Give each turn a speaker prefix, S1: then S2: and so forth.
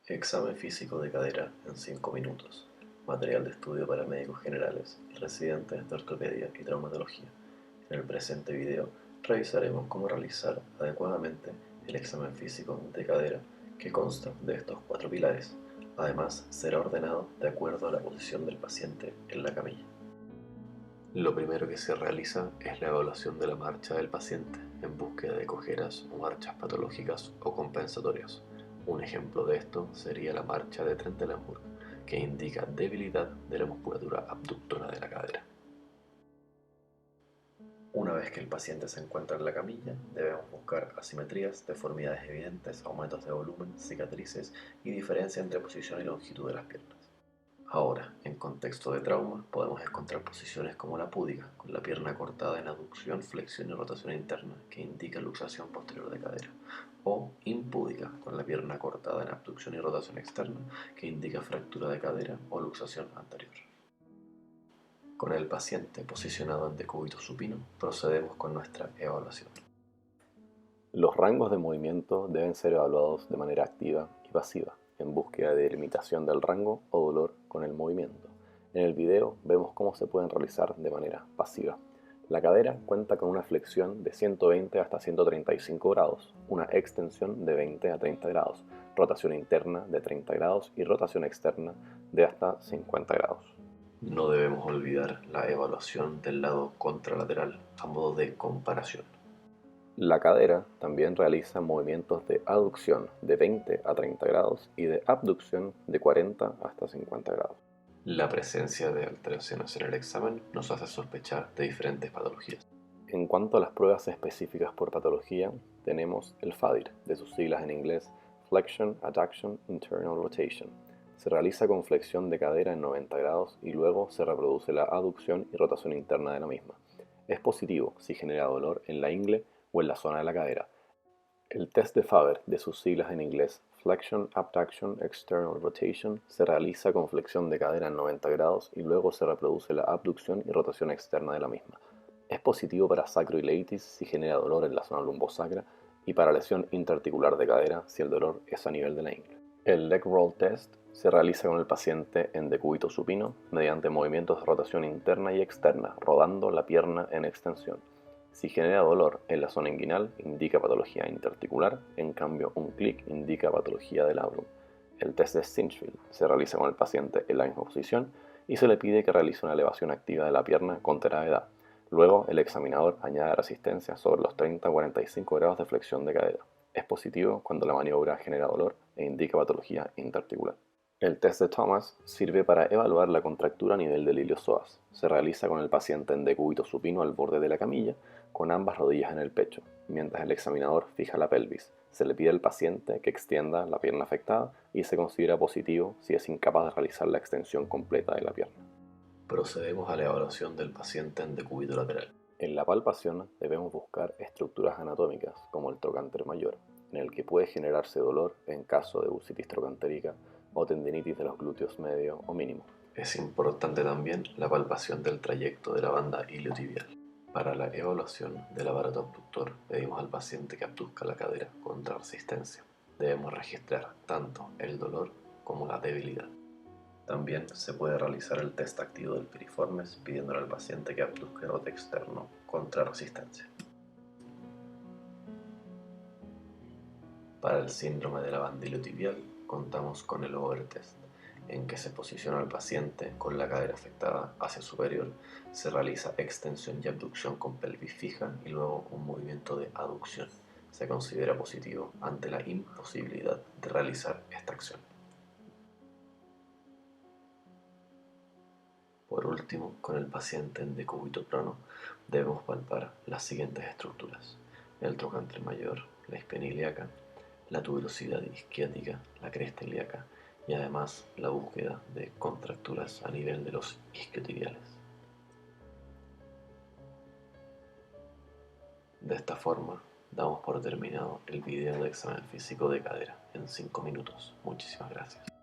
S1: Examen físico de cadera en 5 minutos. Material de estudio para médicos generales y residentes de ortopedia y traumatología. En el presente video revisaremos cómo realizar adecuadamente el examen físico de cadera, que consta de estos 4 pilares. Además, será ordenado de acuerdo a la posición del paciente en la camilla. Lo primero que se realiza es la evaluación de la marcha del paciente en búsqueda de cojeras o marchas patológicas o compensatorias. Un ejemplo de esto sería la marcha de Trendelenburg, que indica debilidad de la musculatura abductora de la cadera. Una vez que el paciente se encuentra en la camilla, debemos buscar asimetrías, deformidades evidentes, aumentos de volumen, cicatrices y diferencia entre posición y longitud de las piernas. Ahora, en contexto de trauma, podemos encontrar posiciones como la púdica, con la pierna cortada en aducción, flexión y rotación interna, que indica luxación posterior de cadera, o impúdica, con la pierna cortada en abducción y rotación externa, que indica fractura de cadera o luxación anterior. Con el paciente posicionado en decúbito supino, procedemos con nuestra evaluación.
S2: Los rangos de movimiento deben ser evaluados de manera activa y pasiva, en búsqueda de delimitación del rango o dolor con el movimiento. En el video vemos cómo se pueden realizar de manera pasiva. La cadera cuenta con una flexión de 120 hasta 135 grados, una extensión de 20 a 30 grados, rotación interna de 30 grados y rotación externa de hasta 50 grados.
S1: No debemos olvidar la evaluación del lado contralateral a modo de comparación.
S2: La cadera también realiza movimientos de aducción de 20 a 30 grados y de abducción de 40 hasta 50 grados.
S1: La presencia de alteraciones en el examen nos hace sospechar de diferentes patologías.
S2: En cuanto a las pruebas específicas por patología, tenemos el FADIR, de sus siglas en inglés Flexion, Adduction, Internal Rotation. Se realiza con flexión de cadera en 90 grados y luego se reproduce la aducción y rotación interna de la misma. Es positivo si genera dolor en la ingle o en la zona de la cadera. El test de Faber, de sus siglas en inglés Flexion, Abduction, External Rotation, se realiza con flexión de cadera en 90 grados y luego se reproduce la abducción y rotación externa de la misma. Es positivo para sacroileitis si genera dolor en la zona lumbosacra y para lesión interarticular de cadera si el dolor es a nivel de la ingle. El leg roll test se realiza con el paciente en decúbito supino mediante movimientos de rotación interna y externa, rodando la pierna en extensión. Si genera dolor en la zona inguinal, indica patología interarticular, en cambio un clic indica patología del labrum. El test de Sinchfield se realiza con el paciente en la misma posición y se le pide que realice una elevación activa de la pierna contra la edad. Luego, el examinador añade resistencia sobre los 30 a 45 grados de flexión de cadera. Es positivo cuando la maniobra genera dolor e indica patología interarticular. El test de Thomas sirve para evaluar la contractura a nivel del iliosoas. Se realiza con el paciente en decúbito supino al borde de la camilla, con ambas rodillas en el pecho, mientras el examinador fija la pelvis. Se le pide al paciente que extienda la pierna afectada y se considera positivo si es incapaz de realizar la extensión completa de la pierna.
S1: Procedemos a la evaluación del paciente en decúbito lateral.
S2: En la palpación debemos buscar estructuras anatómicas, como el trocánter mayor, en el que puede generarse dolor en caso de bursitis trocantérica o tendinitis de los glúteos medio o mínimo.
S1: Es importante también la palpación del trayecto de la banda iliotibial. Para la evaluación del aparato abductor, pedimos al paciente que abduzca la cadera contra resistencia. Debemos registrar tanto el dolor como la debilidad. También se puede realizar el test activo del piriformes pidiéndole al paciente que abduzca el rote externo contra resistencia. Para el síndrome de la banda iliotibial contamos con el overtest, en que se posiciona al paciente con la cadera afectada hacia superior, se realiza extensión y abducción con pelvis fija y luego un movimiento de aducción. Se considera positivo ante la imposibilidad de realizar esta acción. Por último, con el paciente en decúbito prono, debemos palpar las siguientes estructuras: el trocánter mayor, la espina ilíaca, la tuberosidad isquiática, la cresta ilíaca y además la búsqueda de contracturas a nivel de los isquiotibiales. De esta forma, damos por terminado el video de examen físico de cadera en 5 minutos. Muchísimas gracias.